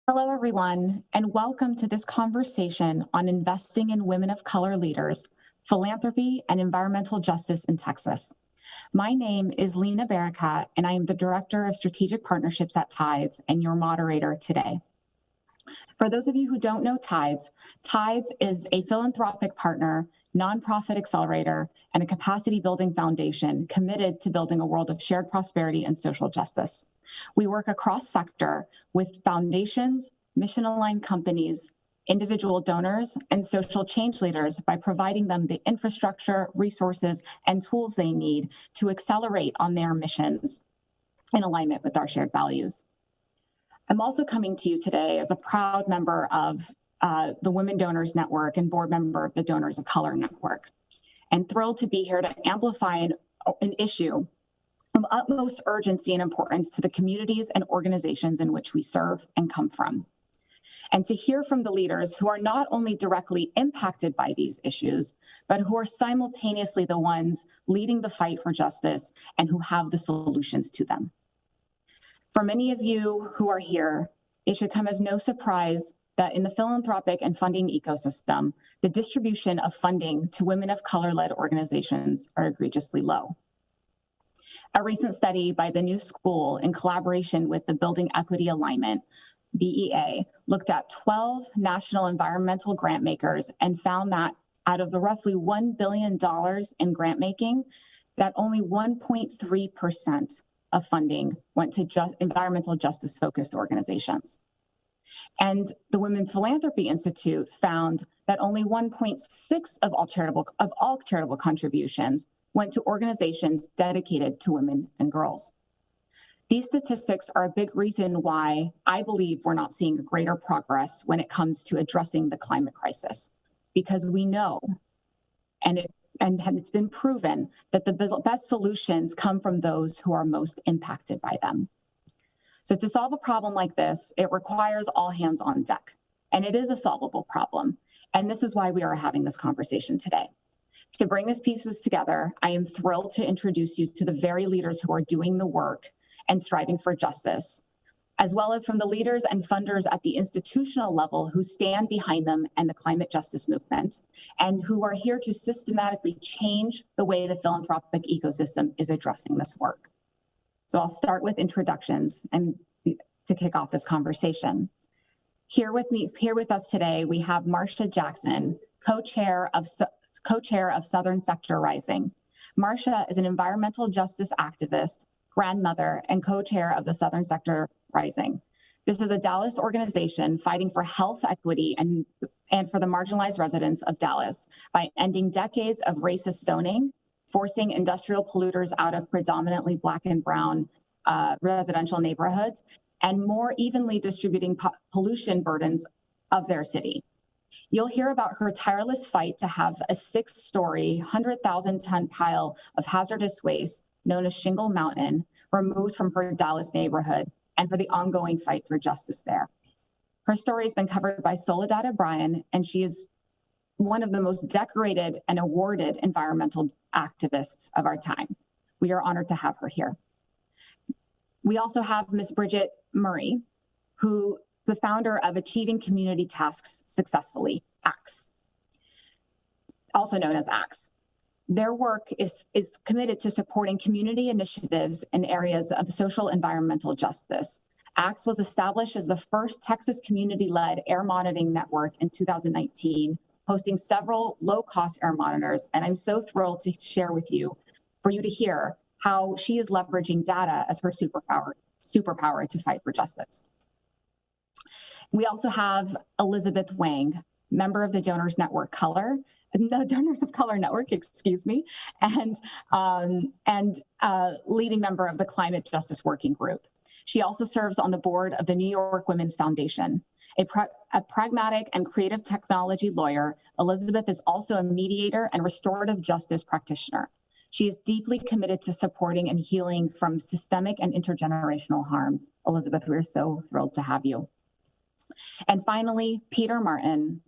Hello, everyone, and welcome to this conversation on investing in women of color leaders, philanthropy, and environmental justice in Texas. My name is Lena Barakat, and I am the Director of Strategic Partnerships at Tides and your moderator today. For those of you who don't know Tides, Tides is a philanthropic partner, nonprofit accelerator, and a capacity building foundation committed to building a world of shared prosperity and social justice. We work across sector with foundations, mission-aligned companies, individual donors, and social change leaders by providing them the infrastructure, resources, and tools they need to accelerate on their missions in alignment with our shared values. I'm also coming to you today as a proud member of the Women Donors Network and board member of the Donors of Color Network, and thrilled to be here to amplify an issue of utmost urgency and importance to the communities and organizations in which we serve and come from, and to hear from the leaders who are not only directly impacted by these issues, but who are simultaneously the ones leading the fight for justice and who have the solutions to them. For many of you who are here, it should come as no surprise that in the philanthropic and funding ecosystem, the distribution of funding to women of color-led organizations are egregiously low. A recent study by the New School in collaboration with the Building Equity Alignment, BEA, looked at 12 national environmental grant makers and found that out of the roughly $1 billion in grant making, that only 1.3% of funding went to environmental justice-focused organizations. And the Women Philanthropy Institute found that only 1.6% of all charitable contributions went to organizations dedicated to women and girls. These statistics are a big reason why I believe we're not seeing greater progress when it comes to addressing the climate crisis, because we know, and it's been proven, that the best solutions come from those who are most impacted by them. So to solve a problem like this, it requires all hands on deck, and it is a solvable problem. And this is why we are having this conversation today. To bring these pieces together, I am thrilled to introduce you to the very leaders who are doing the work and striving for justice, as well as from the leaders and funders at the institutional level who stand behind them and the climate justice movement, and who are here to systematically change the way the philanthropic ecosystem is addressing this work. So I'll start with introductions and to kick off this conversation. Here with us today, we have Marsha Jackson, co-chair of Southern Sector Rising. Marsha is an environmental justice activist, grandmother, and co-chair of the Southern Sector Rising. This is a Dallas organization fighting for health equity and for the marginalized residents of Dallas by ending decades of racist zoning, forcing industrial polluters out of predominantly Black and Brown residential neighborhoods, and more evenly distributing pollution burdens of their city. You'll hear about her tireless fight to have a 6-story, 100,000-ton pile of hazardous waste known as Shingle Mountain removed from her Dallas neighborhood, and for the ongoing fight for justice there. Her story has been covered by Soledad O'Brien, and she is one of the most decorated and awarded environmental activists of our time. We are honored to have her here. We also have Ms. Bridget Murray, who the founder of Achieving Community Tasks Successfully, ACTS, also known as ACTS. Their work is committed to supporting community initiatives in areas of social environmental justice. ACTS was established as the first Texas community-led air monitoring network in 2019, hosting several low-cost air monitors, and I'm so thrilled to share with you, for you to hear how she is leveraging data as her superpower to fight for justice. We also have Elizabeth Wang, member of the Donors of Color Network, excuse me, and leading member of the Climate Justice Working Group. She also serves on the board of the New York Women's Foundation. A pragmatic and creative technology lawyer, Elizabeth is also a mediator and restorative justice practitioner. She is deeply committed to supporting and healing from systemic and intergenerational harms. Elizabeth, we're so thrilled to have you. And finally, Peter Martin.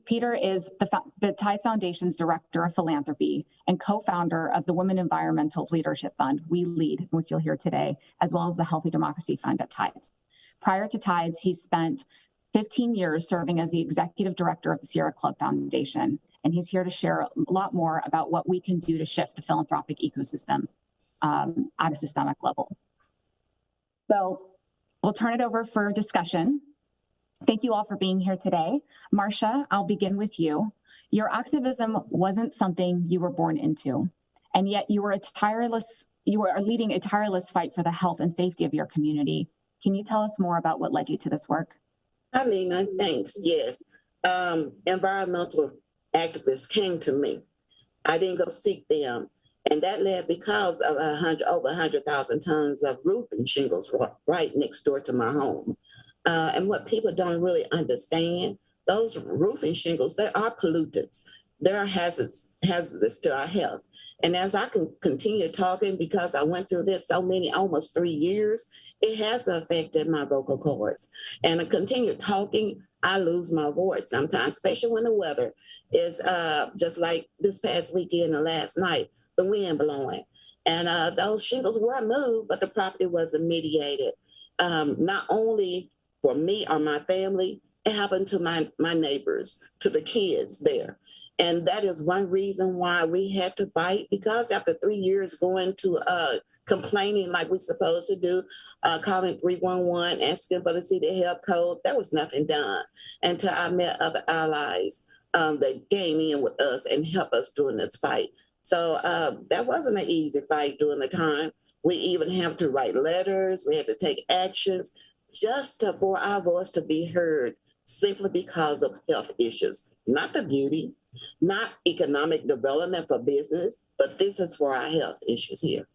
Peter is the Tides Foundation's Director of Philanthropy and co-founder of the Women Environmental Leadership Fund, We Lead, which you'll hear today, as well as the Healthy Democracy Fund at Tides. Prior to Tides, he spent 15 years serving as the executive director of the Sierra Club Foundation, and he's here to share a lot more about what we can do to shift the philanthropic ecosystem at a systemic level. So we'll turn it over for discussion. Thank you all for being here today. Marsha, I'll begin with you. Your activism wasn't something you were born into, and yet you are leading a tireless fight for the health and safety of your community. Can you tell us more about what led you to this work? Hi, Lena. Thanks. Yes. Environmental activists came to me. I didn't go seek them. And that led because of over 100,000 tons of roofing shingles right next door to my home. And what people don't really understand, those roofing shingles, they are pollutants. They're hazardous to our health. And as I can continue talking, because I went through this almost 3 years, it has affected my vocal cords. And I continue talking, I lose my voice sometimes, especially when the weather is just like this past weekend and last night, the wind blowing. And those shingles were moved, but the property wasn't mediated. Not only for me or my family, it happened to my neighbors, to the kids there. And that is one reason why we had to fight, because after 3 years going to complaining like we're supposed to do, calling 311, asking for the city help code, there was nothing done until I met other allies that came in with us and helped us during this fight. So that wasn't an easy fight during the time. We even had to write letters. We had to take actions just for our voice to be heard, simply because of health issues, not the beauty, not economic development for business, but this is for our health issues here.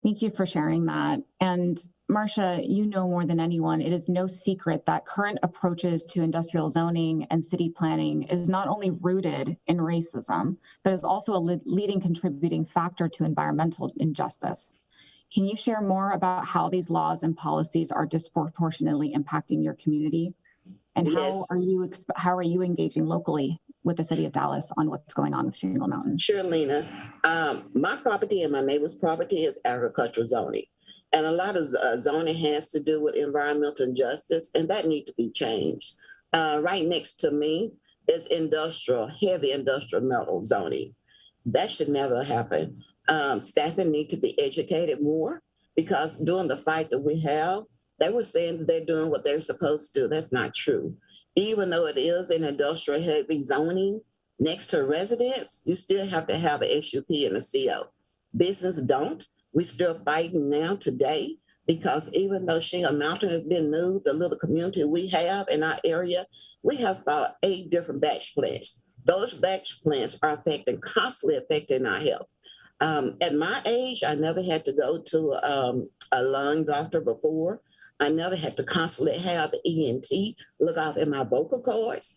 Thank you for sharing that. And Marsha, you know more than anyone, it is no secret that current approaches to industrial zoning and city planning is not only rooted in racism, but is also a leading contributing factor to environmental injustice. Can you share more about how these laws and policies are disproportionately impacting your community? And Yes. how are you engaging locally with the city of Dallas on what's going on with Shingle Mountain? Sure, Lena. My property and my neighbor's property is agricultural zoning. And a lot of zoning has to do with environmental injustice, and that needs to be changed. Right next to me is heavy industrial metal zoning. That should never happen. Staffing need to be educated more, because during the fight that we have, they were saying that they're doing what they're supposed to do. That's not true. Even though it is an industrial heavy zoning next to residence, you still have to have a SUP and a CO. Business don't. We're still fighting now today, because even though Shingle Mountain has been moved, the little community we have in our area, we have fought 8 different batch plants. Those batch plants are constantly affecting our health. At my age, I never had to go to a lung doctor before. I never had to constantly have the ENT look off in my vocal cords,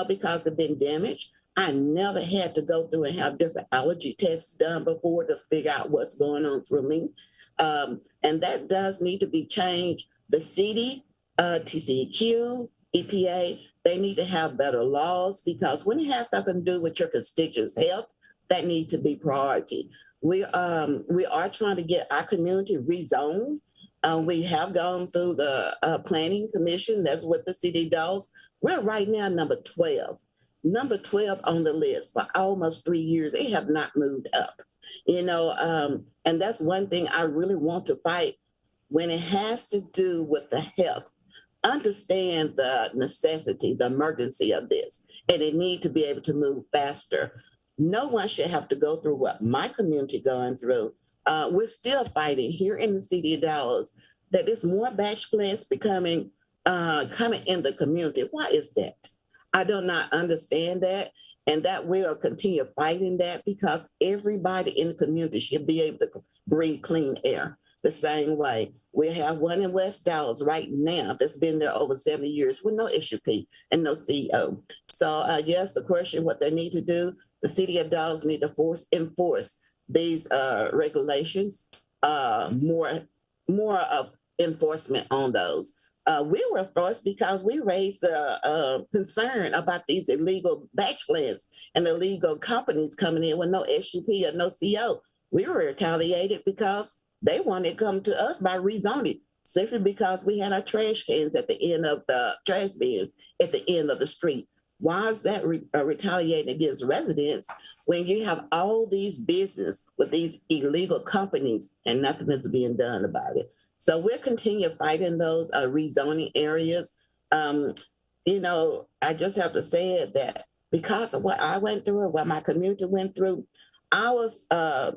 because they've been damaged. I never had to go through and have different allergy tests done before to figure out what's going on through me. And that does need to be changed. The city, TCEQ, EPA, they need to have better laws, because when it has something to do with your constituents' health, that needs to be priority. We are trying to get our community rezoned. We have gone through the planning commission. That's what the city does. We're right now number 12 on the list for almost 3 years. They have not moved up, and that's one thing I really want to fight when it has to do with the health. Understand the necessity, the emergency of this, and it needs to be able to move faster. No one should have to go through what my community going through. We're still fighting here in the city of Dallas that there's more batch plants coming in the community. Why is that? I do not understand that, and that we'll continue fighting that, because everybody in the community should be able to breathe clean air the same way. We have one in West Dallas right now that's been there over 70 years with no SUP and no CEO. So yes, the question, what they need to do, the city of Dallas need to enforce these regulations, more of enforcement on those. We were forced because we raised the concern about these illegal batch plants and illegal companies coming in with no SUP or no CO. We were retaliated because they wanted to come to us by rezoning, simply because we had our trash cans at the end of the trash bins at the end of the street. Why is that retaliating against residents when you have all these business with these illegal companies and nothing is being done about it? So we'll continue fighting those rezoning areas. You know, I just have to say it that because of what I went through and what my community went through, I was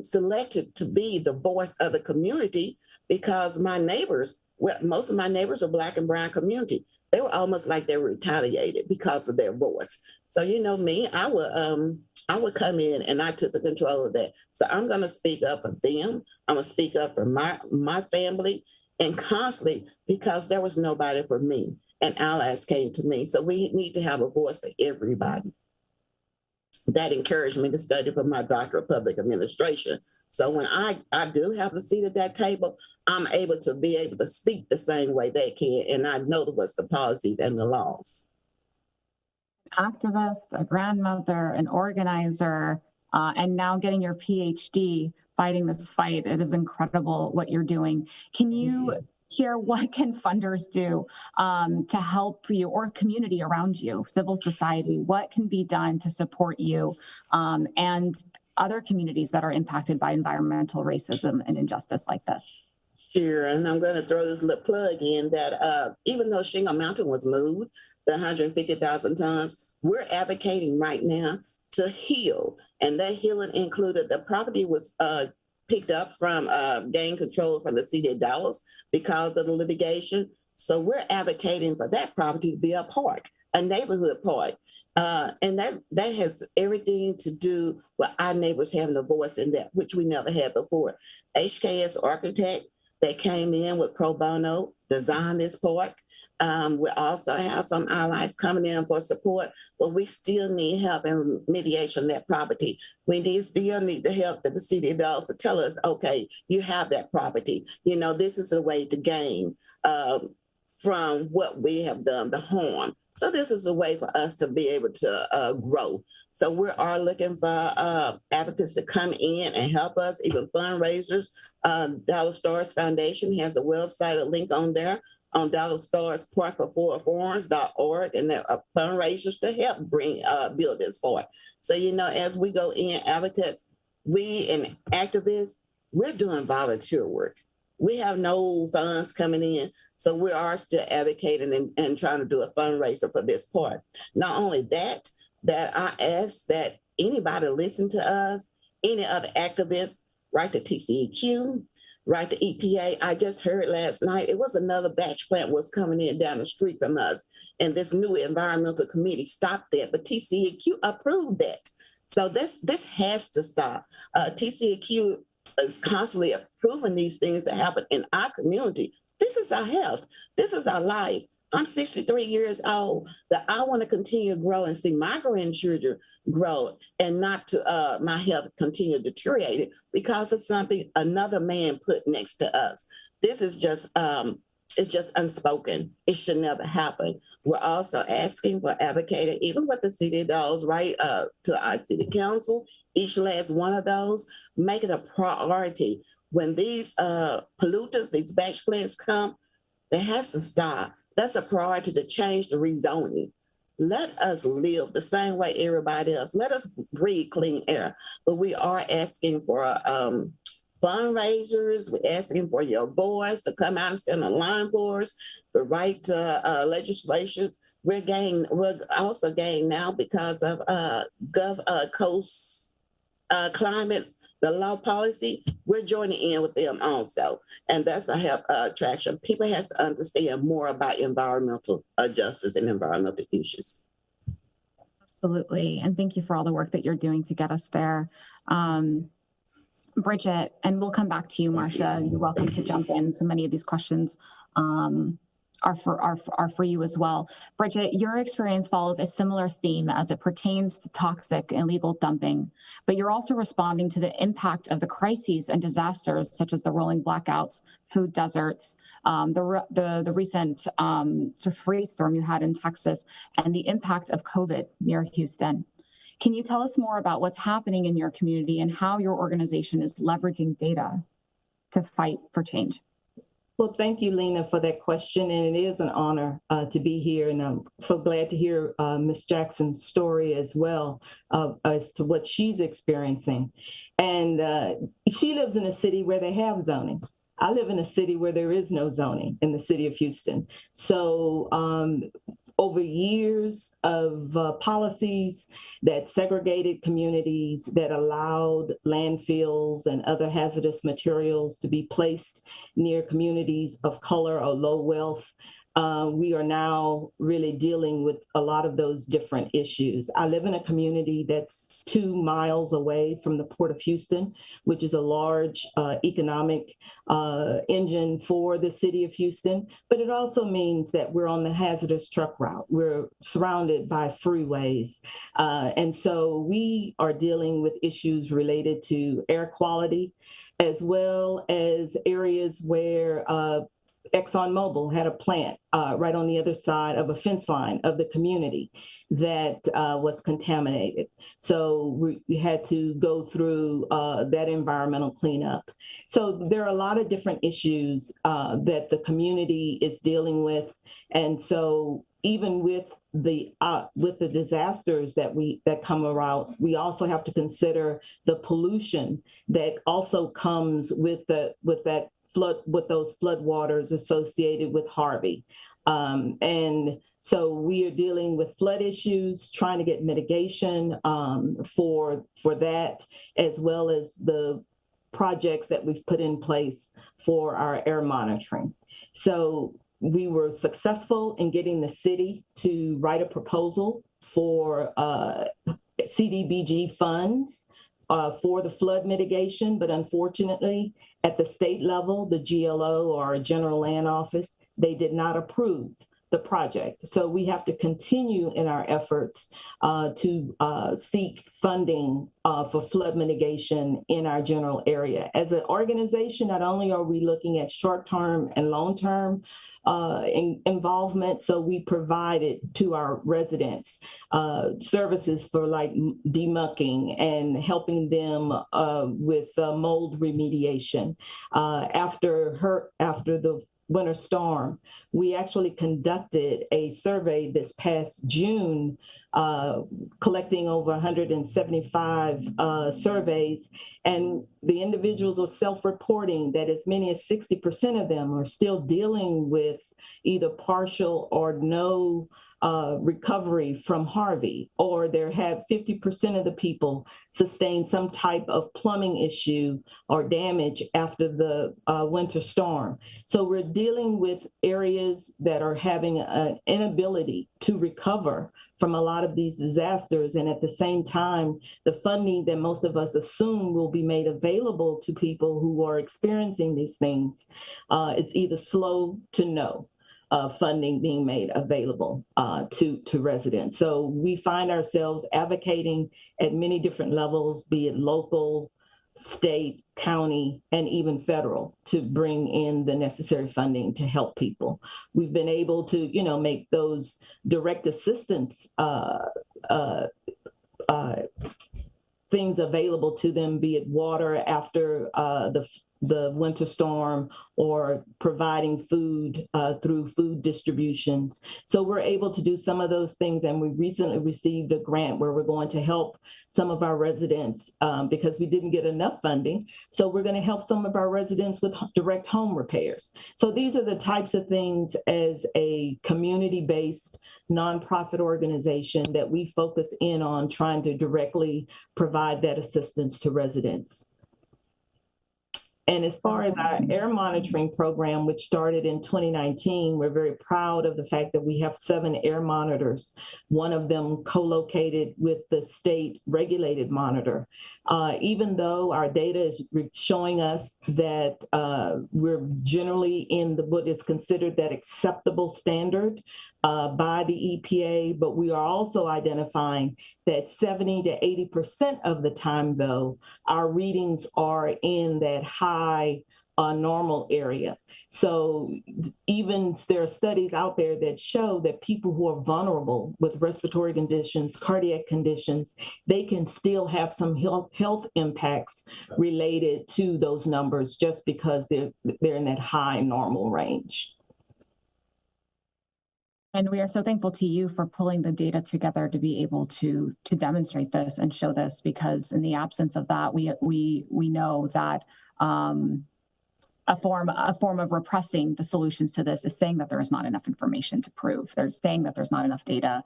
selected to be the voice of the community because my neighbors, most of my neighbors are Black and brown community. They were almost like they were retaliated because of their voice. So, you know, me, I would come in and I took the control of that. So I'm going to speak up for them. I'm going to speak up for my family, and constantly, because there was nobody for me and allies came to me. So we need to have a voice for everybody. That encouraged me to study for my doctorate of public administration. So when I do have a seat at that table, I'm able to speak the same way they can. And I know what's the policies and the laws. Activist, a grandmother, an organizer, and now getting your PhD fighting this fight. It is incredible what you're doing. Can you share what can funders do to help you, or community around you, civil society? What can be done to support you and other communities that are impacted by environmental racism and injustice like this? Sure, and I'm going to throw this little plug in that even though Shingle Mountain was moved, the 150,000 tons, we're advocating right now to heal. And that healing included the property was picked up from gain control from the city of Dallas because of the litigation. So we're advocating for that property to be a park, a neighborhood park. And that has everything to do with our neighbors having a voice in that, which we never had before. HKS Architect, they came in with pro bono, designed this park. We also have some allies coming in for support, but we still need help in mediation of that property. We still need the help that the city of Dallas to tell us, okay, you have that property. You know, this is a way to gain from what we have done, the harm. So this is a way for us to be able to grow. So we are looking for advocates to come in and help us, even fundraisers. Dallas Stars Foundation has a website, a link on there on Dallas Stars parkforforums.org, and there are fundraisers to help build this park. So, you know, as we go in, advocates, we and activists, we're doing volunteer work. We have no funds coming in, so we are still advocating and trying to do a fundraiser for this part. Not only that I ask that anybody listen to us, any other activists, write to TCEQ, write to EPA. I just heard last night, it was another batch plant was coming in down the street from us, and this new environmental committee stopped that, but TCEQ approved that. So this has to stop. TCEQ is constantly approving these things that happen in our community. This is our health. This is our life. I'm 63 years old, that I want to continue to grow and see my grandchildren grow, and not to my health continue deteriorating because of something another man put next to us. This is just it's just unspoken. It should never happen. We're also asking for advocating, even with the city of Dallas, right, to our city council, each last one of those, make it a priority. When these pollutants, these batch plants come, it has to stop. That's a priority to change the rezoning. Let us live the same way everybody else. Let us breathe clean air. But we are asking for fundraisers. We're asking for your voice to come out and stand on line for us, to write legislations. We're also gaining now because of Coast Climate, the law policy. We're joining in with them also, and that's a help attraction. People has to understand more about environmental justice and environmental issues. Absolutely, and thank you for all the work that you're doing to get us there. Bridget, and we'll come back to you, Marsha. You're welcome to jump in to many of these questions are for you as well. Bridget, your experience follows a similar theme as it pertains to toxic and illegal dumping, but you're also responding to the impact of the crises and disasters such as the rolling blackouts, food deserts, the recent freeze storm you had in Texas, and the impact of COVID near Houston. Can you tell us more about what's happening in your community and how your organization is leveraging data to fight for change? Well, thank you, Lena, for that question. And it is an honor to be here. And I'm so glad to hear Ms. Jackson's story as well as to what she's experiencing. And she lives in a city where they have zoning. I live in a city where there is no zoning in the city of Houston. So over years of policies that segregated communities, that allowed landfills and other hazardous materials to be placed near communities of color or low wealth, we are now really dealing with a lot of those different issues. I live in a community that's 2 miles away from the Port of Houston, which is a large economic engine for the city of Houston, but it also means that we're on the hazardous truck route. We're surrounded by freeways. And so we are dealing with issues related to air quality, as well as areas where ExxonMobil had a plant right on the other side of a fence line of the community that was contaminated. So we had to go through that environmental cleanup. So there are a lot of different issues that the community is dealing with. And so even with the disasters that come around, we also have to consider the pollution that also comes with that flood, with those flood waters associated with Harvey. And so we are dealing with flood issues, trying to get mitigation for that, as well as the projects that we've put in place for our air monitoring. So we were successful in getting the city to write a proposal for CDBG funds for the flood mitigation, but unfortunately, at the state level, the GLO, or General Land Office, they did not approve the project. So we have to continue in our efforts to seek funding for flood mitigation in our general area. As an organization, not only are we looking at short-term and long-term involvement, so we provided to our residents services for like demucking and helping them with mold remediation. After the winter storm, we actually conducted a survey this past June, collecting over 175 surveys, and the individuals are self-reporting that as many as 60% of them are still dealing with either partial or no recovery from Harvey, or there have 50% of the people sustain some type of plumbing issue or damage after the winter storm. So we're dealing with areas that are having an inability to recover from a lot of these disasters. And at the same time, the funding that most of us assume will be made available to people who are experiencing these things, it's either slow to no. Funding being made available to residents. So we find ourselves advocating at many different levels, be it local, state, county, and even federal, to bring in the necessary funding to help people. We've been able to, make those direct assistance things available to them, be it water after the winter storm, or providing food through food distributions. So we're able to do some of those things, and we recently received a grant where we're going to help some of our residents because we didn't get enough funding. So we're going to help some of our residents with direct home repairs. So these are the types of things as a community-based nonprofit organization that we focus in on, trying to directly provide that assistance to residents. And as far as our air monitoring program, which started in 2019, we're very proud of the fact that we have 7 air monitors, one of them co-located with the state regulated monitor. Even though our data is showing us that we're generally in what is considered that acceptable standard by the EPA, but we are also identifying that 70 to 80% of the time, though, our readings are in that high normal area. So even there are studies out there that show that people who are vulnerable with respiratory conditions, cardiac conditions, they can still have some health impacts related to those numbers just because they're in that high normal range. And we are so thankful to you for pulling the data together to be able to demonstrate this and show this, because in the absence of that, we know that a form of repressing the solutions to this is saying that there is not enough information to prove. They're saying that there's not enough data,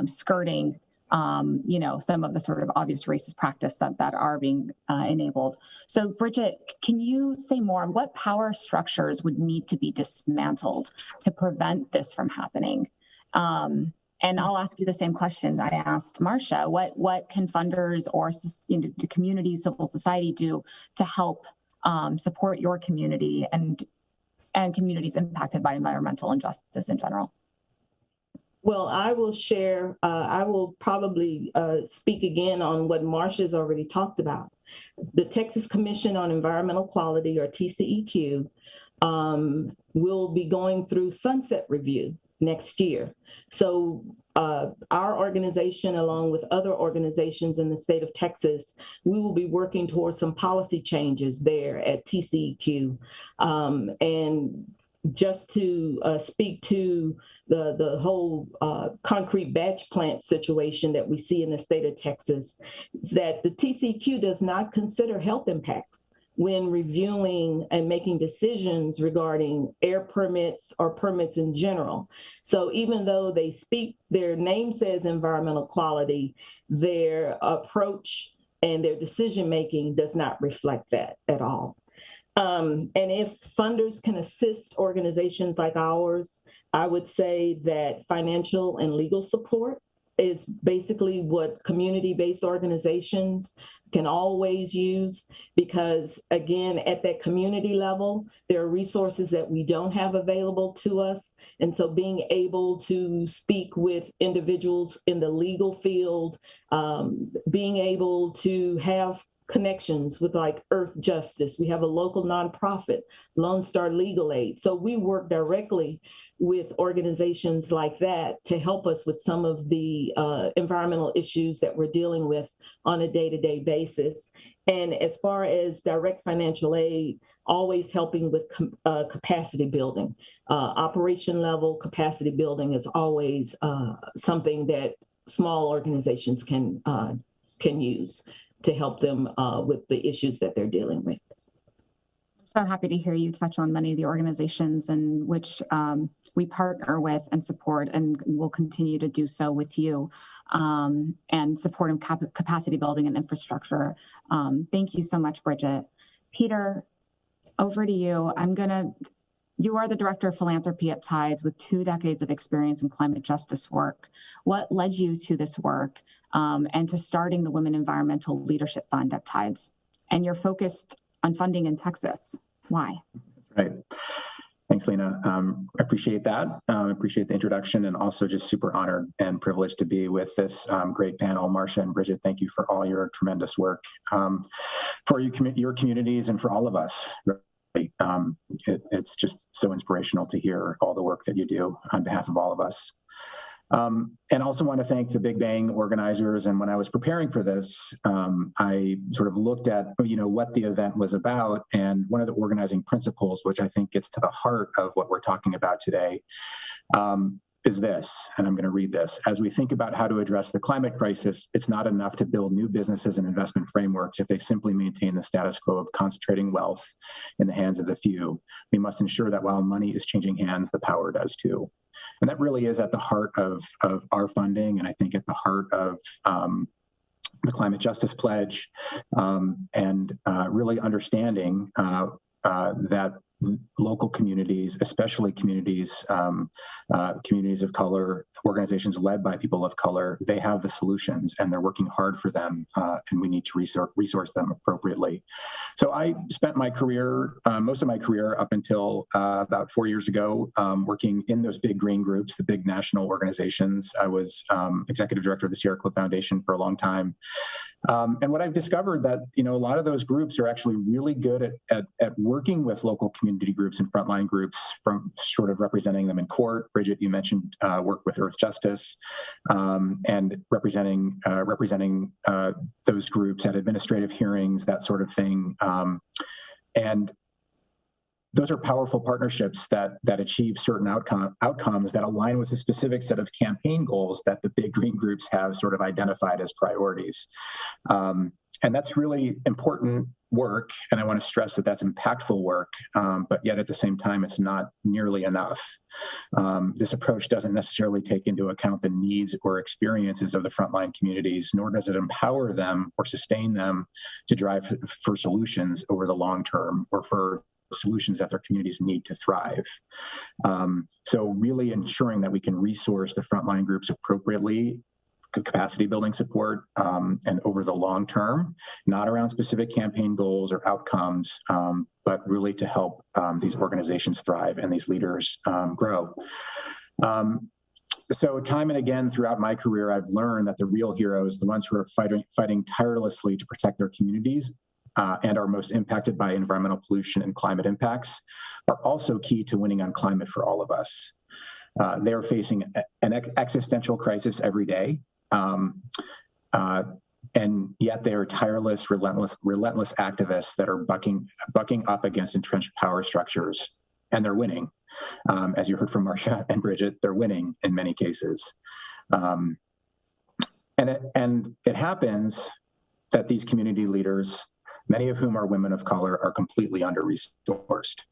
skirting some of the sort of obvious racist practice that are being enabled. So Bridget, can you say more on what power structures would need to be dismantled to prevent this from happening? And I'll ask you the same question I asked Marsha. What can funders or the community, civil society do to help support your community and communities impacted by environmental injustice in general? Well, I will share, I will probably speak again on what Marsha has already talked about. The Texas Commission on Environmental Quality, or TCEQ, will be going through sunset review next year. So our organization, along with other organizations in the state of Texas, we will be working towards some policy changes there at TCEQ. And just to speak to the whole concrete batch plant situation that we see in the state of Texas, is that the TCEQ does not consider health impacts when reviewing and making decisions regarding air permits or permits in general. So even though their name says environmental quality, their approach and their decision-making does not reflect that at all. And if funders can assist organizations like ours, I would say that financial and legal support is basically what community-based organizations can always use, because again, at that community level, there are resources that we don't have available to us. And so being able to speak with individuals in the legal field, being able to have connections with like Earth Justice. We have a local nonprofit, Lone Star Legal Aid. So we work directly with organizations like that to help us with some of the environmental issues that we're dealing with on a day-to-day basis. And as far as direct financial aid, always helping with capacity building. Operation level capacity building is always something that small organizations can use to help them with the issues that they're dealing with. So happy to hear you touch on many of the organizations in which we partner with and support, and will continue to do so with you, and support in capacity building and infrastructure. Thank you so much, Bridget. Peter, over to you. You are the Director of Philanthropy at Tides with 2 decades of experience in climate justice work. What led you to this work and to starting the Women Environmental Leadership Fund at Tides? And you're focused on funding in Texas. Why? Right. Thanks, Lena. I appreciate that. Appreciate the introduction, and also just super honored and privileged to be with this great panel. Marsha and Bridget, thank you for all your tremendous work for your communities and for all of us. It's just so inspirational to hear all the work that you do on behalf of all of us. And also want to thank the Big Bang organizers. And when I was preparing for this, I sort of looked at, what the event was about. And one of the organizing principles, which I think gets to the heart of what we're talking about today, is this, and I'm going to read this. As we think about how to address the climate crisis, it's not enough to build new businesses and investment frameworks if they simply maintain the status quo of concentrating wealth in the hands of the few. We must ensure that while money is changing hands, the power does too. And that really is at the heart of our funding, and I think at the heart of the Climate Justice Pledge, and really understanding that local communities, especially communities of color, organizations led by people of color, they have the solutions and they're working hard for them, and we need to resource them appropriately. So I spent my career, most of my career up until about 4 years ago, working in those big green groups, the big national organizations. I was executive director of the Sierra Club Foundation for a long time. And what I've discovered that, a lot of those groups are actually really good at working with local community groups and frontline groups, from sort of representing them in court. Bridget, you mentioned work with Earth Justice, and representing those groups at administrative hearings, that sort of thing. And those are powerful partnerships that achieve certain outcomes that align with a specific set of campaign goals that the big green groups have sort of identified as priorities. And that's really important work, and I want to stress that that's impactful work, but yet at the same time, it's not nearly enough. This approach doesn't necessarily take into account the needs or experiences of the frontline communities, nor does it empower them or sustain them to drive for solutions over the long term, or for solutions that their communities need to thrive. So really ensuring that we can resource the frontline groups appropriately, capacity building support, and over the long term, not around specific campaign goals or outcomes, but really to help these organizations thrive and these leaders grow. So time and again throughout my career, I've learned that the real heroes, the ones who are fighting tirelessly to protect their communities, and are most impacted by environmental pollution and climate impacts, are also key to winning on climate for all of us. They are facing an existential crisis every day, and yet they are tireless, relentless activists that are bucking up against entrenched power structures, and they're winning. As you heard from Marsha and Bridget, they're winning in many cases. And it happens that these community leaders, many of whom are women of color, are completely under-resourced.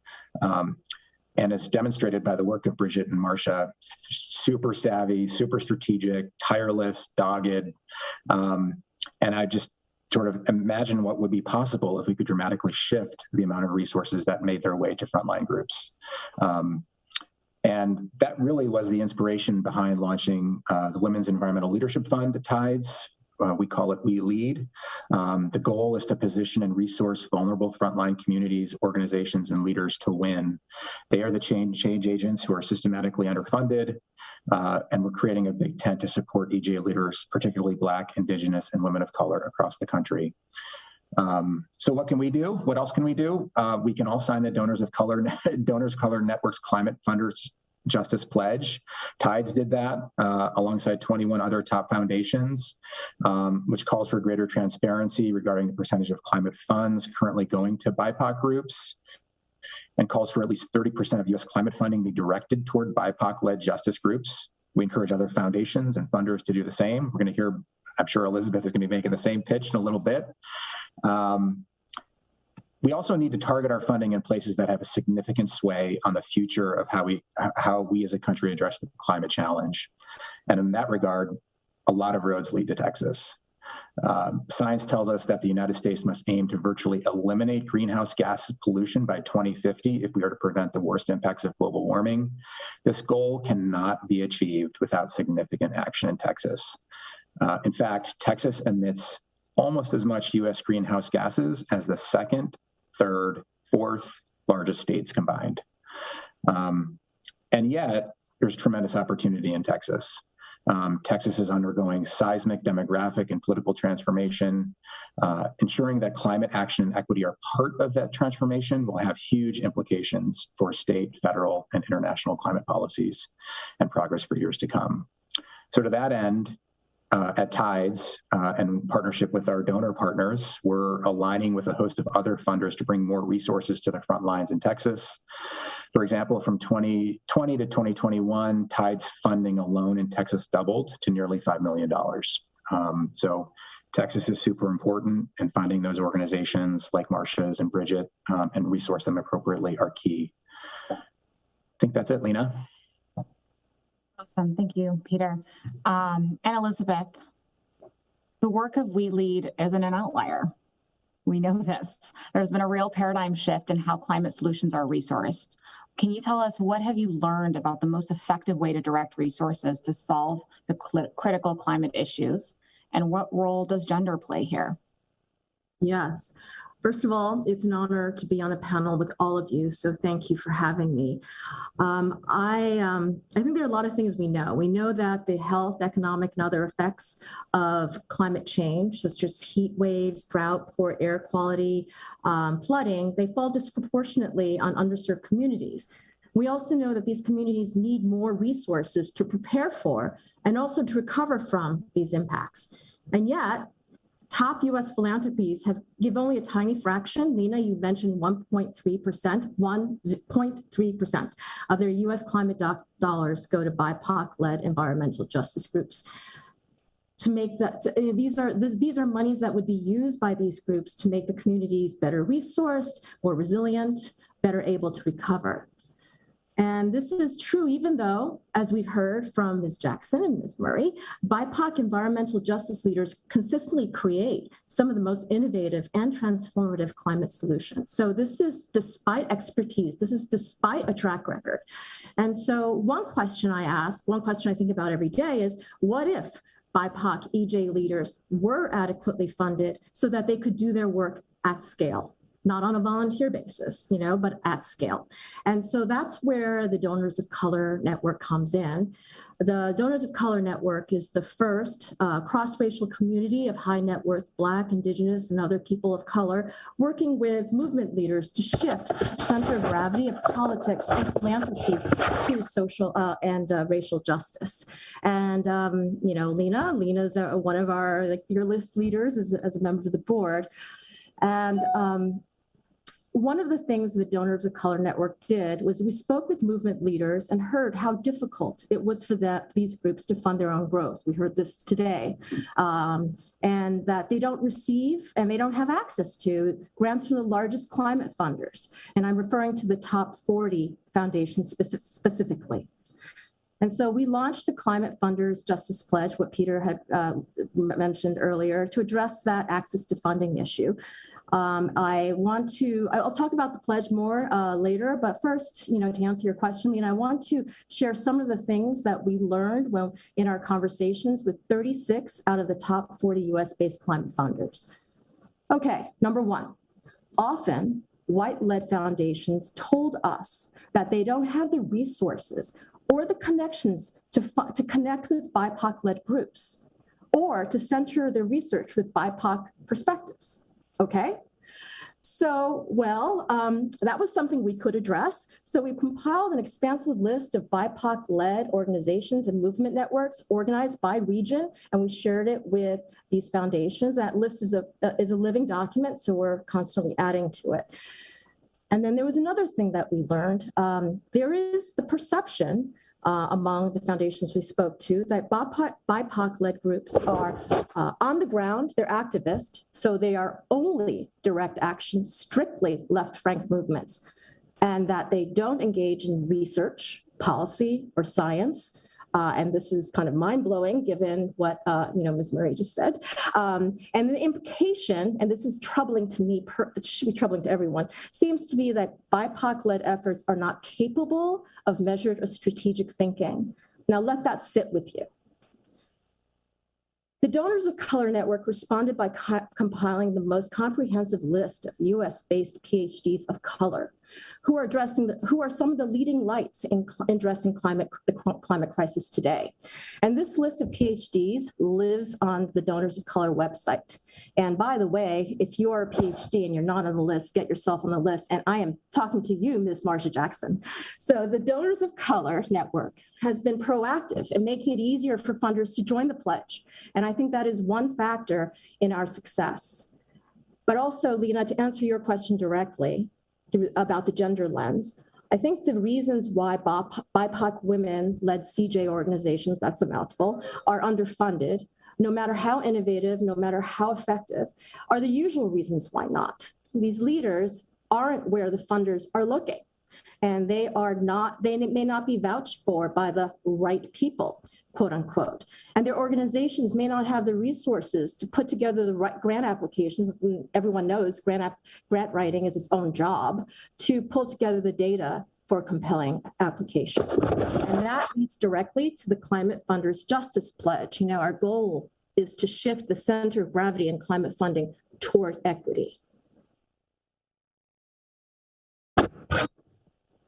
And as demonstrated by the work of Bridget and Marsha, super savvy, super strategic, tireless, dogged. And I just sort of imagine what would be possible if we could dramatically shift the amount of resources that made their way to frontline groups. And that really was the inspiration behind launching the Women's Environmental Leadership Fund, TIDES. We call it We Lead. The goal is to position and resource vulnerable frontline communities, organizations, and leaders to win. They are the change agents who are systematically underfunded, and we're creating a big tent to support EJ leaders, particularly Black, Indigenous, and women of color across the country. So what can we do? What else can we do? We can all sign the Donors Color Network's Climate Funders Justice Pledge. TIDES did that alongside 21 other top foundations, which calls for greater transparency regarding the percentage of climate funds currently going to BIPOC groups, and calls for at least 30% of U.S. climate funding be directed toward BIPOC-led justice groups. We encourage other foundations and funders to do the same. We're going to hear, I'm sure Elizabeth is going to be making the same pitch in a little bit. We also need to target our funding in places that have a significant sway on the future of how we as a country address the climate challenge. And in that regard, a lot of roads lead to Texas. Science tells us that the United States must aim to virtually eliminate greenhouse gas pollution by 2050 if we are to prevent the worst impacts of global warming. This goal cannot be achieved without significant action in Texas. In fact, Texas emits almost as much U.S. greenhouse gases as the second, third, fourth largest states combined. And yet, there's tremendous opportunity in Texas. Texas is undergoing seismic demographic and political transformation. Ensuring that climate action and equity are part of that transformation will have huge implications for state, federal, and international climate policies and progress for years to come. So to that end, at TIDES, and in partnership with our donor partners, we're aligning with a host of other funders to bring more resources to the front lines in Texas. For example, from 2020 to 2021, TIDES funding alone in Texas doubled to nearly $5 million. So Texas is super important, and finding those organizations like Marsha's and Bridget and resource them appropriately are key. I think that's it, Lena. Awesome. Thank you, Peter. And Elizabeth. The work of We Lead isn't an outlier. We know this. There's been a real paradigm shift in how climate solutions are resourced. Can you tell us what have you learned about the most effective way to direct resources to solve the critical climate issues? And what role does gender play here? Yes. First of all, it's an honor to be on a panel with all of you, so thank you for having me. I think there are a lot of things we know. We know that the health, economic, and other effects of climate change, such as heat waves, drought, poor air quality, flooding, they fall disproportionately on underserved communities. We also know that these communities need more resources to prepare for and also to recover from these impacts. And yet, top U.S. philanthropies give only a tiny fraction. Lena, you mentioned 1.3% of their U.S. climate dollars go to BIPOC-led environmental justice groups. To make that, these are monies that would be used by these groups to make the communities better resourced, more resilient, better able to recover. And this is true even though, as we've heard from Ms. Jackson and Ms. Murray, BIPOC environmental justice leaders consistently create some of the most innovative and transformative climate solutions. So this is despite expertise, this is despite a track record. And so one question I think about every day is, what if BIPOC EJ leaders were adequately funded so that they could do their work at scale? Not on a volunteer basis, but at scale. And so that's where the Donors of Color Network comes in. The Donors of Color Network is the first cross-racial community of high net worth Black, Indigenous, and other people of color working with movement leaders to shift the center of gravity of politics and philanthropy to social and racial justice. And, Lena's one of our fearless leaders as a member of the board. And one of the things the Donors of Color Network did was we spoke with movement leaders and heard how difficult it was for these groups to fund their own growth. We heard this today, and that they don't receive and they don't have access to grants from the largest climate funders. And I'm referring to the top 40 foundations specifically. And so we launched the Climate Funders Justice Pledge, what Peter had mentioned earlier, to address that access to funding issue. I'll talk about the pledge more later, but first, to answer your question, I want to share some of the things that we learned in our conversations with 36 out of the top 40 US-based climate funders. Okay, number one, often white-led foundations told us that they don't have the resources or the connections to connect with BIPOC-led groups or to center their research with BIPOC perspectives. Okay, so, that was something we could address. So we compiled an expansive list of BIPOC-led organizations and movement networks organized by region, and we shared it with these foundations. That list is a living document, so we're constantly adding to it. And then there was another thing that we learned. There is the perception among the foundations we spoke to that BIPOC-led groups are on the ground, they're activist, so they are only direct action, strictly left-frank movements, and that they don't engage in research, policy, or science. And this is kind of mind-blowing given what Ms. Murray just said. And the implication, and this is troubling to me, it should be troubling to everyone, seems to be that BIPOC-led efforts are not capable of measured or strategic thinking. Now let that sit with you. The Donors of Color Network responded by compiling the most comprehensive list of US-based PhDs of color who are some of the leading lights in addressing the climate crisis today. And this list of PhDs lives on the Donors of Color website. And by the way, if you're a PhD and you're not on the list, get yourself on the list. And I am talking to you, Ms. Marsha Jackson. So the Donors of Color Network has been proactive in making it easier for funders to join the pledge. And I think that is one factor in our success. But also, Lena, to answer your question directly about the gender lens, I think the reasons why BIPOC women-led CJ organizations, that's a mouthful, are underfunded, no matter how innovative, no matter how effective, are the usual reasons why not. These leaders aren't where the funders are looking. and they may not be vouched for by the right people, quote unquote. And their organizations may not have the resources to put together the right grant applications. Everyone knows grant writing is its own job, to pull together the data for compelling application. And that leads directly to the Climate Funders Justice Pledge. Our goal is to shift the center of gravity in climate funding toward equity.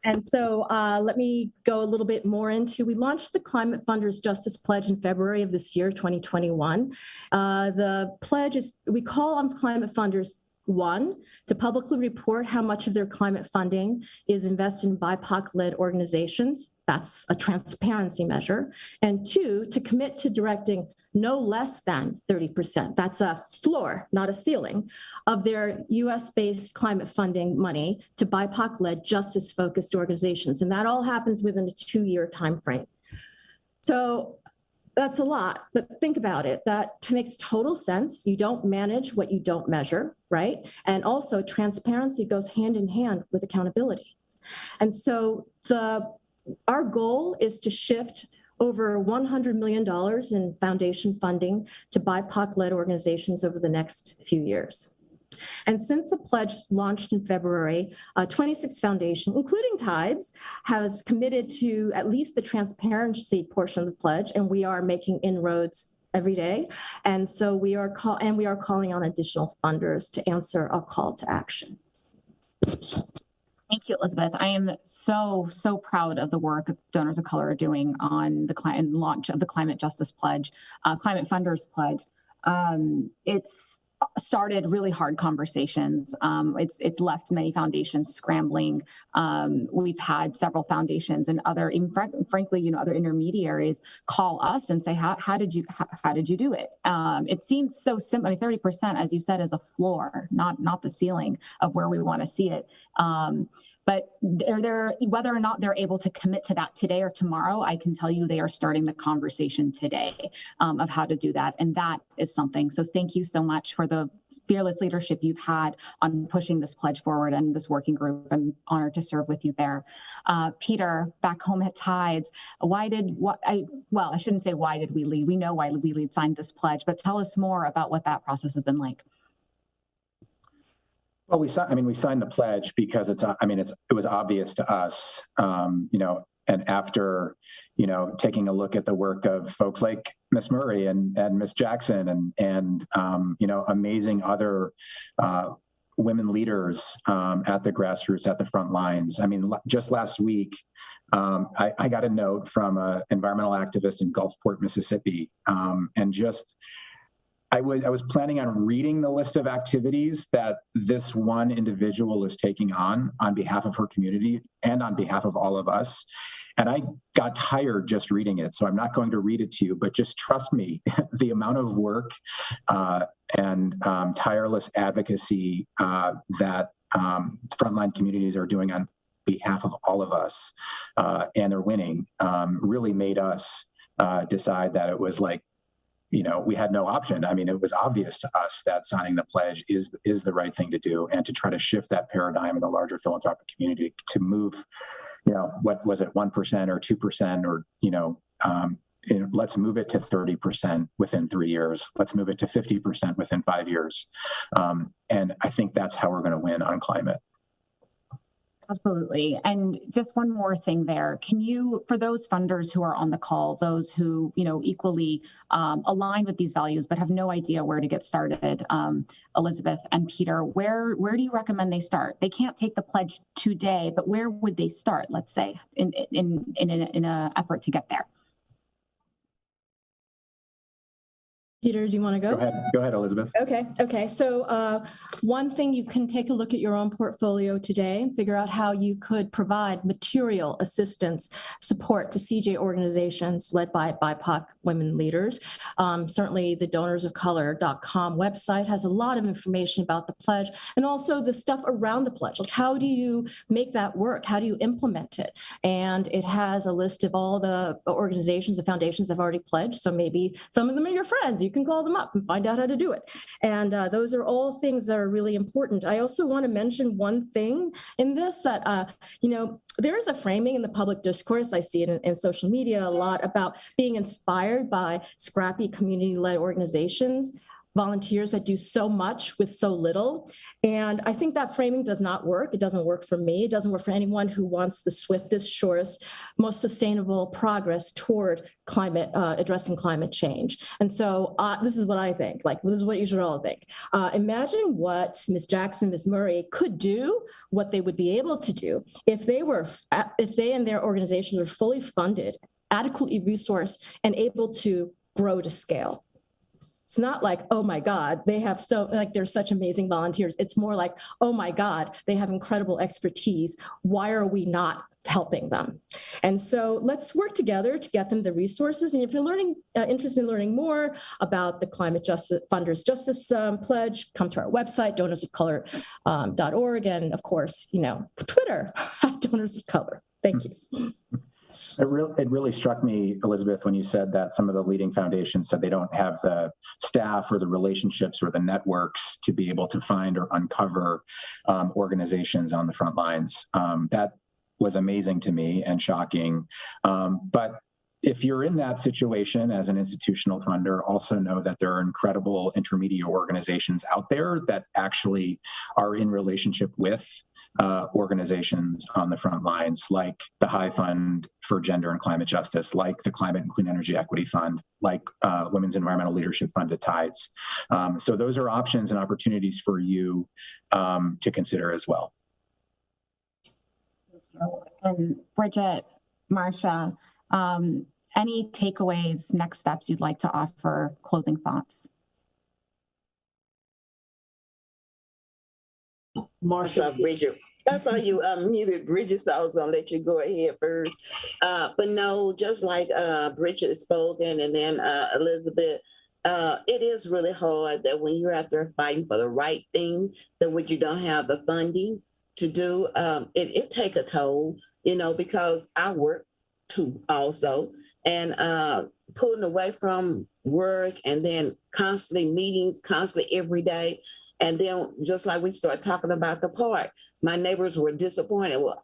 And so let me go a little bit more into, we launched the Climate Funders Justice Pledge in February of this year, 2021. The pledge is, we call on climate funders, one, to publicly report how much of their climate funding is invested in BIPOC-led organizations. That's a transparency measure. And two, to commit to directing no less than 30%, that's a floor, not a ceiling, of their US-based climate funding money to BIPOC-led justice-focused organizations. And that all happens within a 2-year timeframe. So that's a lot, but think about it. That makes total sense. You don't manage what you don't measure, right? And also transparency goes hand in hand with accountability. And so our goal is to shift over $100 million in foundation funding to BIPOC-led organizations over the next few years. And since the pledge launched in February, 26 foundations, including Tides, has committed to at least the transparency portion of the pledge, and we are making inroads every day. And so we are calling on additional funders to answer a call to action. Thank you, Elizabeth. I am so proud of the work Donors of Color are doing on the launch of the Climate Justice Pledge, Climate Funders Pledge. It's started really hard conversations. It's left many foundations scrambling. We've had several foundations and frankly, other intermediaries call us and say, how did you do it? It seems so simple. I mean, 30%, as you said, is a floor, not the ceiling of where we want to see it. But whether or not they're able to commit to that today or tomorrow, I can tell you they are starting the conversation today of how to do that. And that is something. So thank you so much for the fearless leadership you've had on pushing this pledge forward and this working group. I'm honored to serve with you there. Peter, back home at Tides, I shouldn't say why did we lead? We know why we lead signed this pledge, but tell us more about what that process has been like. Well, we signed the pledge because it was obvious to us, and after, taking a look at the work of folks like Ms. Murray and Ms. Jackson and amazing other women leaders at the grassroots, at the front lines. I mean, just last week, I got a note from an environmental activist in Gulfport, Mississippi, and just I was planning on reading the list of activities that this one individual is taking on behalf of her community and on behalf of all of us. And I got tired just reading it. So I'm not going to read it to you, but just trust me, the amount of work and tireless advocacy that frontline communities are doing on behalf of all of us, and they're winning, really made us decide that it was like, we had no option. I mean, it was obvious to us that signing the pledge is the right thing to do, and to try to shift that paradigm in the larger philanthropic community to move, what was it, 1% or 2%, or, let's move it to 30% within 3 years. Let's move it to 50% within 5 years. And I think that's how we're going to win on climate. Absolutely. And just one more thing there. Can you, for those funders who are on the call, those who, equally align with these values but have no idea where to get started, Elizabeth and Peter, where do you recommend they start? They can't take the pledge today, but where would they start, let's say, in an effort to get there? Peter, do you want to go? Go ahead, Elizabeth. Okay. So one thing, you can take a look at your own portfolio today and figure out how you could provide material assistance, support to CJ organizations led by BIPOC women leaders. Certainly the donorsofcolor.com website has a lot of information about the pledge and also the stuff around the pledge. Like, how do you make that work? How do you implement it? And it has a list of all the organizations, the foundations that have already pledged. So maybe some of them are your friends. You you can call them up and find out how to do it. And those are all things that are really important. I also want to mention one thing in this that, there is a framing in the public discourse, I see it in social media a lot, about being inspired by scrappy community-led organizations, volunteers that do so much with so little. And I think that framing does not work. It doesn't work for me. It doesn't work for anyone who wants the swiftest, shortest, most sustainable progress toward addressing climate change. And so this is what I think, this is what you should all think. Imagine what Ms. Jackson, Ms. Murray could do, what they would be able to do if they and their organizations were fully funded, adequately resourced, and able to grow to scale. It's not like, oh my God, they have they're such amazing volunteers. It's more like, oh my God, they have incredible expertise. Why are we not helping them? And so let's work together to get them the resources. And if you're interested in learning more about the Climate Justice Funders Justice Pledge, come to our website, donorsofcolor.org, and of course, Twitter, Donors of Color. Thank you. It really struck me, Elizabeth, when you said that some of the leading foundations said they don't have the staff or the relationships or the networks to be able to find or uncover organizations on the front lines. That was amazing to me and shocking. But if you're in that situation as an institutional funder, also know that there are incredible intermediate organizations out there that actually are in relationship with organizations on the front lines, like the High Fund for Gender and Climate Justice, like the Climate and Clean Energy Equity Fund, like Women's Environmental Leadership Fund at Tides. So those are options and opportunities for you to consider as well. And Bridget, Marsha, any takeaways, next steps you'd like to offer, closing thoughts? Marsha, Bridget. I saw you muted, Bridget, so I was going to let you go ahead first. But no, just like Bridget has spoken, and then Elizabeth, it is really hard that when you're out there fighting for the right thing, that when you don't have the funding to do, it take a toll, because I work too also. And pulling away from work and then constantly meetings, constantly every day. And then just like we started talking about the park, my neighbors were disappointed. Well,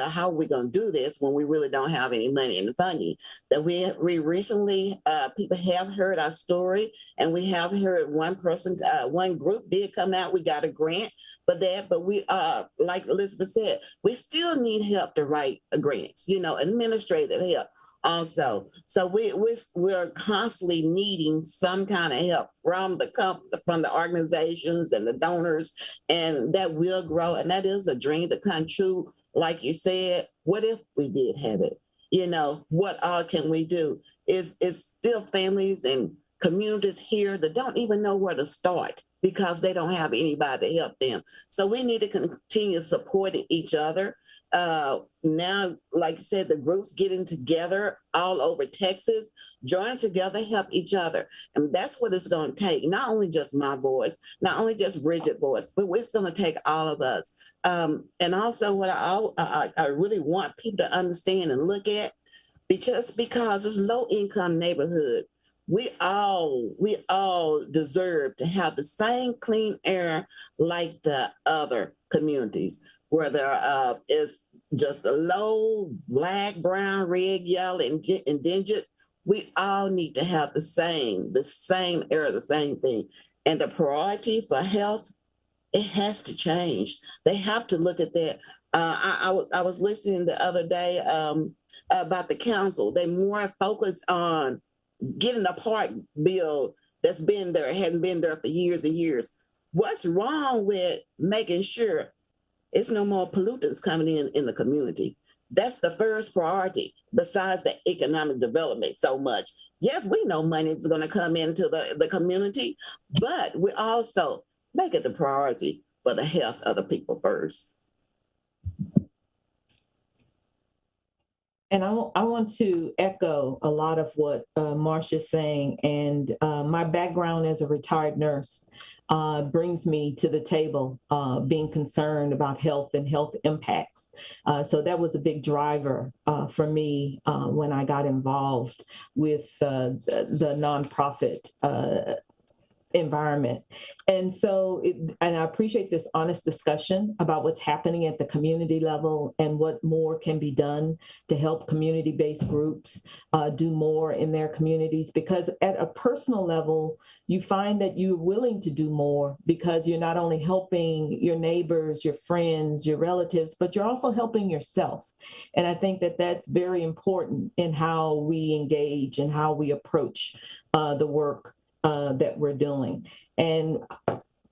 how are we going to do this when we really don't have any money in the funding? That we recently, people have heard our story, and we have heard one group did come out. We got a grant for that, but we, like Elizabeth said, we still need help to write grants, administrative help also. So we're constantly needing some kind of help from the organizations and the donors, and that will grow. And that is a dream to come true. Like you said, what if we did have it? What all can we do? It's still families and communities here that don't even know where to start because they don't have anybody to help them. So we need to continue supporting each other. Now, like you said, the groups getting together all over Texas, join together, help each other. And that's what it's going to take. Not only just my voice, not only just Bridget's voice, but it's going to take all of us. And also what I really want people to understand and look at, just because it's low-income neighborhood, we all deserve to have the same clean air like the other communities, where there is just a low, black, brown, red, yellow, and endangered. We all need to have the same air, the same thing. And the priority for health, it has to change. They have to look at that. I was listening the other day about the council. They more focused on getting a park bill that's been there, hadn't been there for years and years. What's wrong with making sure it's no more pollutants coming in the community? That's the first priority, besides the economic development so much. Yes, we know money is going to come into the community, but we also make it the priority for the health of the people first. And I want to echo a lot of what Marsha's saying. And my background as a retired nurse, brings me to the table, being concerned about health and health impacts. So that was a big driver for me when I got involved with the nonprofit environment. And so, and I appreciate this honest discussion about what's happening at the community level and what more can be done to help community-based groups do more in their communities, because at a personal level, you find that you're willing to do more because you're not only helping your neighbors, your friends, your relatives, but you're also helping yourself. And I think that that's very important in how we engage and how we approach the work that we're doing. And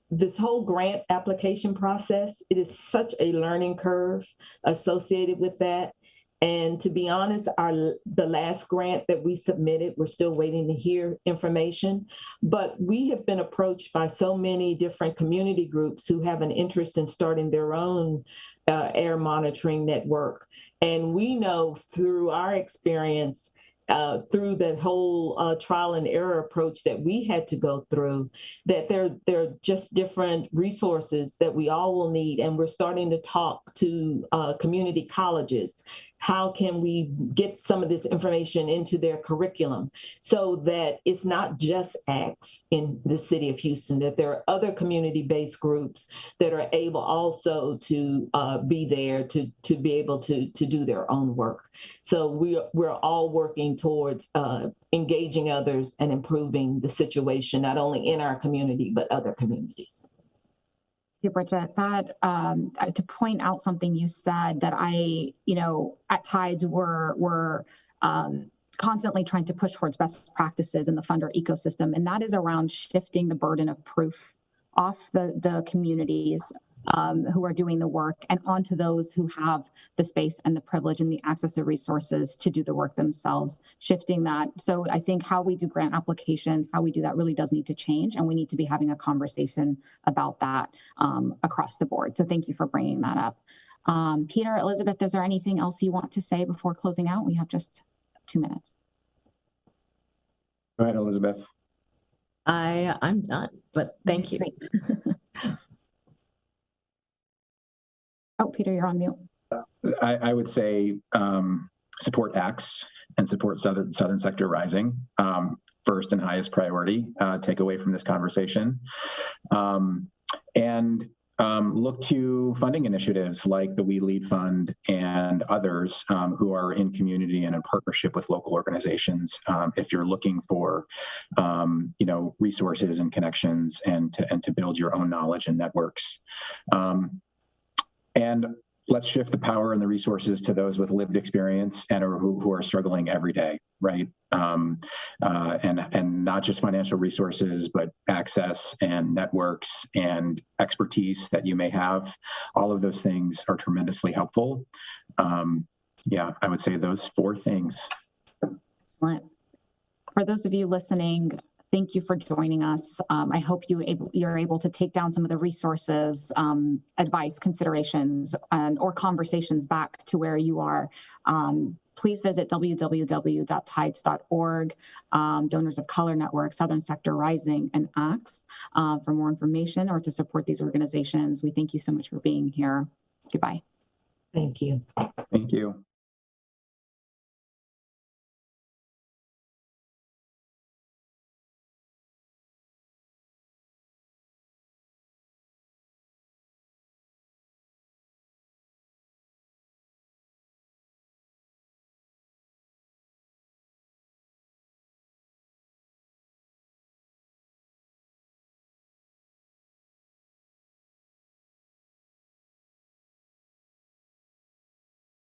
this whole grant application process, it is such a learning curve associated with that. And to be honest, the last grant that we submitted, we're still waiting to hear information, but we have been approached by so many different community groups who have an interest in starting their own air monitoring network. And we know through our experience, through that whole trial and error approach that we had to go through, that there are just different resources that we all will need. And we're starting to talk to community colleges. How can we get some of this information into their curriculum so that it's not just ACTS in the city of Houston, that there are other community-based groups that are able also to be there to be able to do their own work. So we're all working towards engaging others and improving the situation, not only in our community, but other communities. Bridget, that to point out something you said that I, at Tides we're constantly trying to push towards best practices in the funder ecosystem, and that is around shifting the burden of proof off the communities who are doing the work and onto those who have the space and the privilege and the access to resources to do the work themselves, shifting that. So I think how we do grant applications, how we do that really does need to change, and we need to be having a conversation about that across the board. So thank you for bringing that up. Peter, Elizabeth, is there anything else you want to say before closing out? We have just 2 minutes. Go ahead, Elizabeth. I'm done, but thank you. Oh, Peter, you're on mute. I would say support ACTS and support Southern Sector Rising first and highest priority take away from this conversation. And look to funding initiatives like the We Lead Fund and others who are in community and in partnership with local organizations. If you're looking for, resources and connections and to build your own knowledge and networks. And let's shift the power and the resources to those with lived experience and who are struggling every day, right? And not just financial resources, but access and networks and expertise that you may have. All of those things are tremendously helpful. Yeah, I would say those 4 things. Excellent. For those of you listening, thank you for joining us. I hope you're able to take down some of the resources, advice, considerations, or conversations back to where you are. Please visit www.tides.org, Donors of Color Network, Southern Sector Rising, and ACTS for more information or to support these organizations. We thank you so much for being here. Goodbye. Thank you. Thank you.